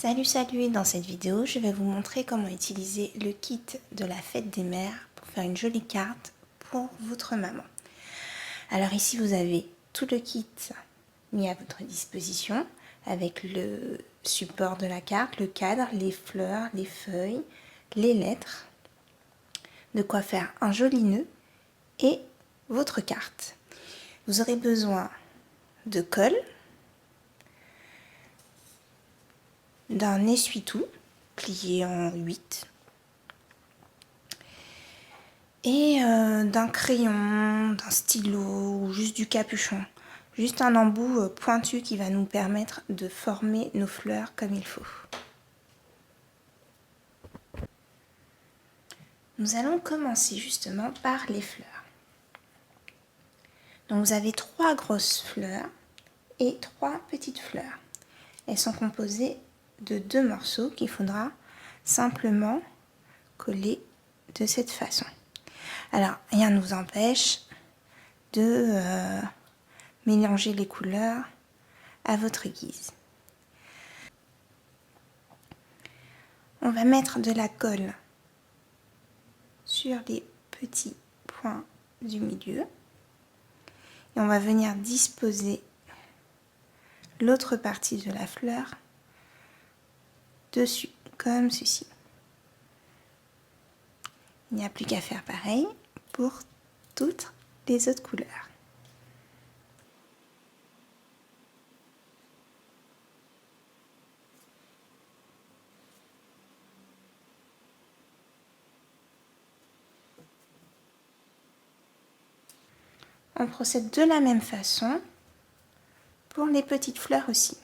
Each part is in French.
Salut, dans cette vidéo, je vais vous montrer comment utiliser le kit de la fête des mères pour faire une jolie carte pour votre maman. Alors ici, vous avez tout le kit mis à votre disposition avec le support de la carte, le cadre, les fleurs, les feuilles, les lettres, de quoi faire un joli nœud et votre carte. Vous aurez besoin de colle, d'un essuie-tout plié en 8 et d'un crayon, d'un stylo ou juste du capuchon. Juste un embout pointu qui va nous permettre de former nos fleurs comme il faut. Nous allons commencer justement par les fleurs. Donc vous avez 3 grosses fleurs et 3 petites fleurs. Elles sont composées de 2 morceaux qu'il faudra simplement coller de cette façon. Alors, rien ne vous empêche de mélanger les couleurs à votre guise. On va mettre de la colle sur les petits points du milieu et on va venir disposer l'autre partie de la fleur dessus, comme ceci. Il n'y a plus qu'à faire pareil pour toutes les autres couleurs. On procède de la même façon pour les petites fleurs aussi.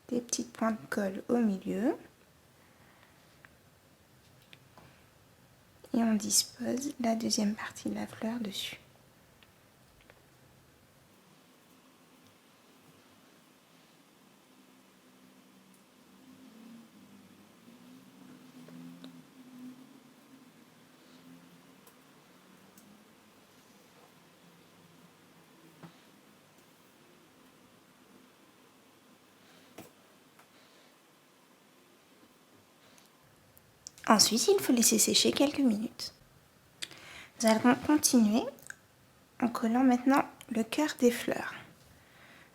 Des petites points de colle au milieu. Et on dispose la deuxième partie de la fleur dessus. Ensuite, il faut laisser sécher quelques minutes. Nous allons continuer en collant maintenant le cœur des fleurs.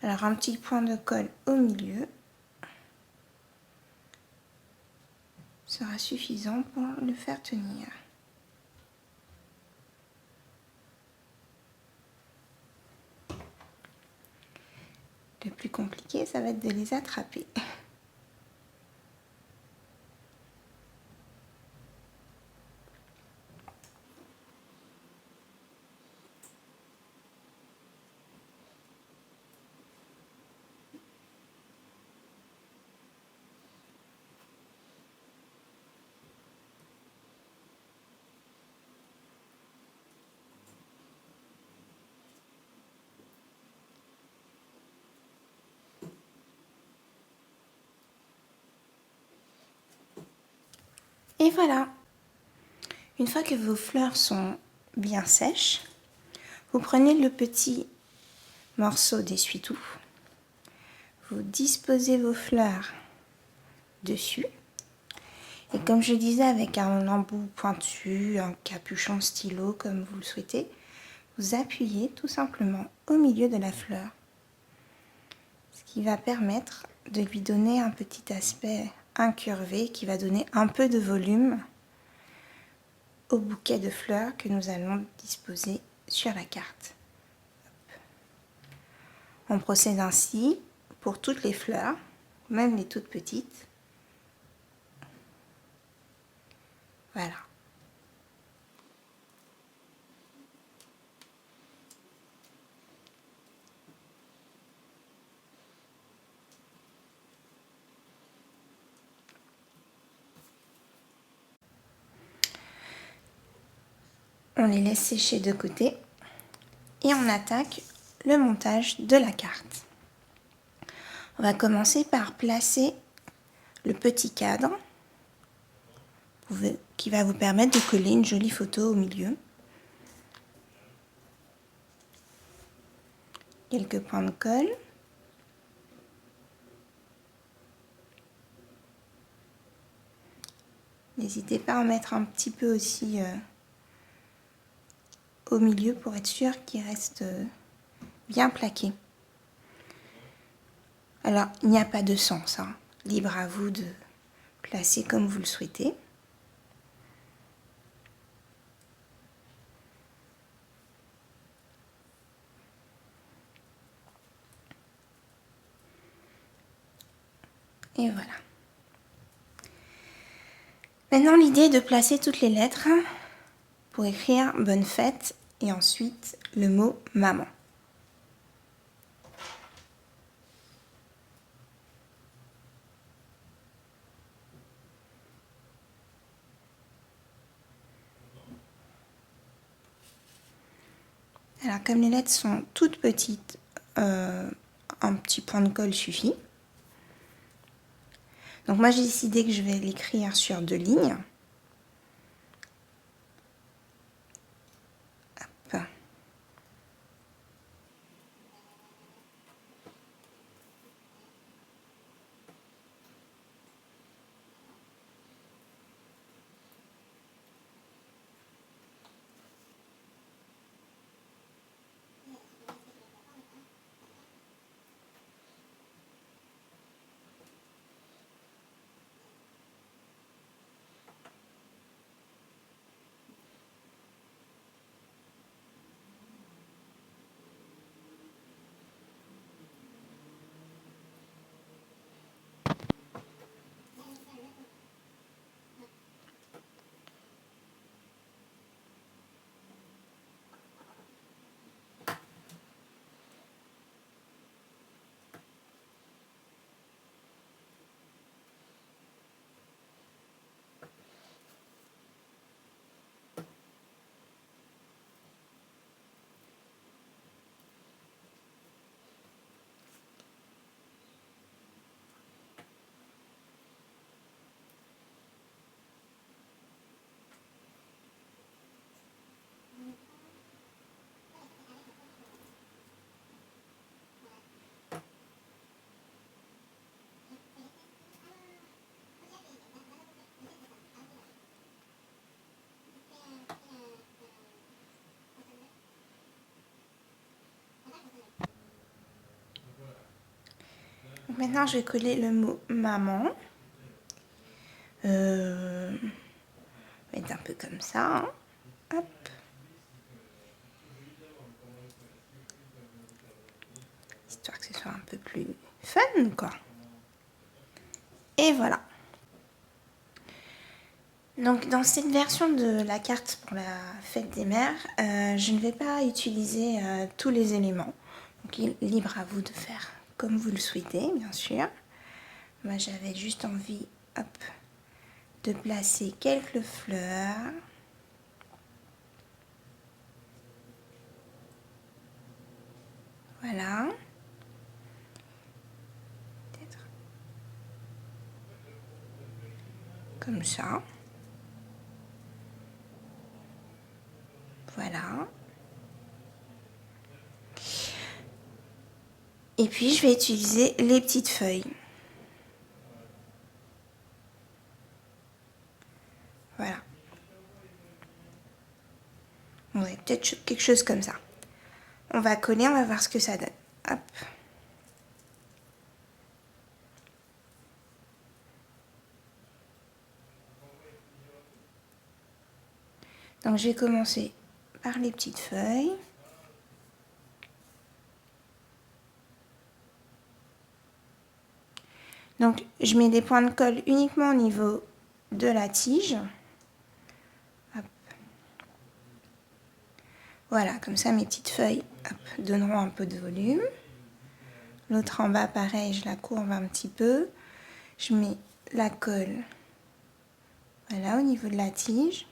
Alors un petit point de colle au milieu sera suffisant pour le faire tenir. Le plus compliqué, ça va être de les attraper. Et voilà. Une fois que vos fleurs sont bien sèches, vous prenez le petit morceau d'essuie-tout, vous disposez vos fleurs dessus et comme je disais avec un embout pointu, un capuchon stylo comme vous le souhaitez, vous appuyez tout simplement au milieu de la fleur, ce qui va permettre de lui donner un petit aspect incurvé qui va donner un peu de volume au bouquet de fleurs que nous allons disposer sur la carte. On procède ainsi pour toutes les fleurs, même les toutes petites. Voilà. On les laisse sécher de côté et on attaque le montage de la carte. On va commencer par placer le petit cadre qui va vous permettre de coller une jolie photo au milieu. Quelques points de colle. N'hésitez pas à en mettre un petit peu aussi au milieu pour être sûr qu'il reste bien plaqué. Alors, il n'y a pas de sens, hein. Libre à vous de placer comme vous le souhaitez. Et voilà. Maintenant, l'idée est de placer toutes les lettres pour écrire bonne fête et ensuite le mot maman. Alors, comme les lettres sont toutes petites, un petit point de colle suffit. Donc moi, j'ai décidé que je vais l'écrire sur 2 lignes. Hop. Donc maintenant, je vais coller le mot maman. Mettre un peu comme ça. Hein. Hop. Histoire que ce soit un peu plus fun, quoi. Et voilà. Donc dans cette version de la carte pour la fête des mères, je ne vais pas utiliser tous les éléments. Donc libre à vous de faire comme vous le souhaitez, bien sûr. Moi j'avais juste envie, hop, de placer quelques fleurs. Voilà. Peut-être comme ça. Voilà. Et puis je vais utiliser les petites feuilles. Voilà. Ouais, peut-être quelque chose comme ça. On va coller, on va voir ce que ça donne. Hop. Donc je vais commencer par les petites feuilles. Donc je mets des points de colle uniquement au niveau de la tige. Hop. Voilà, comme ça mes petites feuilles donneront un peu de volume. L'autre en bas, pareil, je la courbe un petit peu. Je mets la colle, voilà, au niveau de la tige.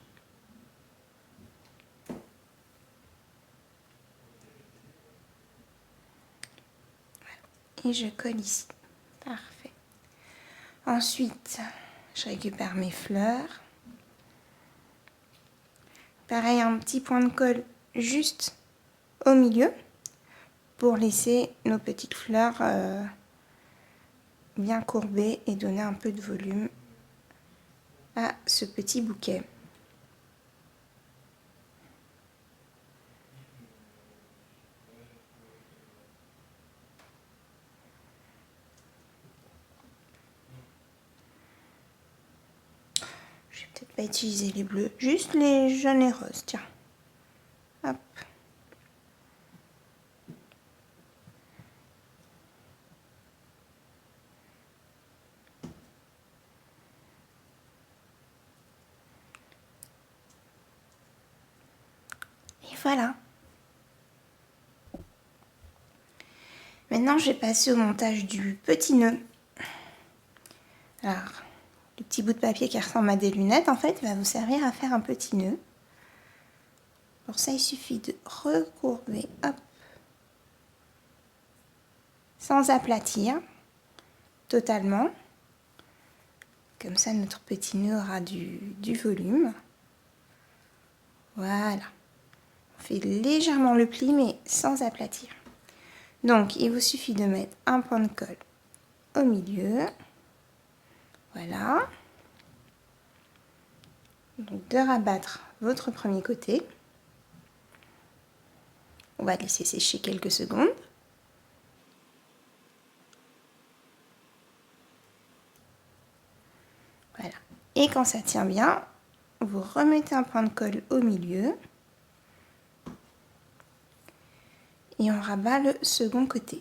Et je colle ici. Parfait. Ensuite, je récupère mes fleurs. Pareil, un petit point de colle juste au milieu pour laisser nos petites fleurs bien courbées et donner un peu de volume à ce petit bouquet. Je vais peut-être pas utiliser les bleus, juste les jaunes et roses, tiens. Hop. Et voilà. Maintenant, je vais passer au montage du petit nœud. Alors, le petit bout de papier qui ressemble à des lunettes, en fait, va vous servir à faire un petit nœud. Pour ça, il suffit de recourber, hop, sans aplatir totalement. Comme ça, notre petit nœud aura du volume. Voilà. On fait légèrement le pli, mais sans aplatir. Donc, il vous suffit de mettre un point de colle au milieu. Voilà. Donc, de rabattre votre premier côté. On va le laisser sécher quelques secondes. Voilà. Et quand ça tient bien, vous remettez un point de colle au milieu. Et on rabat le second côté.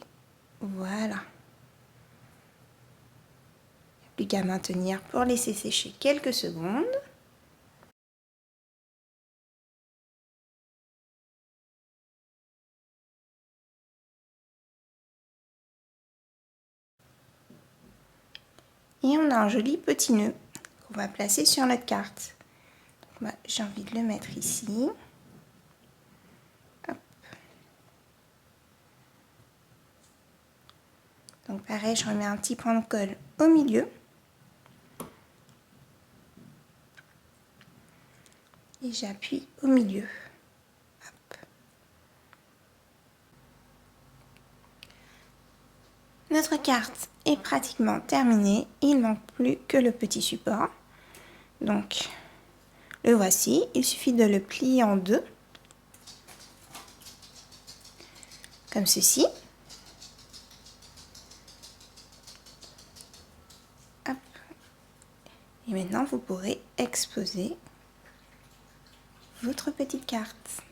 Voilà. Il n'y a plus qu'à maintenir pour laisser sécher quelques secondes. Et on a un joli petit nœud qu'on va placer sur notre carte. J'ai envie de le mettre ici. Hop. Donc pareil, je remets un petit point de colle au milieu. Et j'appuie au milieu. Hop. Notre carte est pratiquement terminée. Il ne manque plus que le petit support. Donc, le voici. Il suffit de le plier en deux. Comme ceci. Hop. Et maintenant, vous pourrez exposer votre petite carte.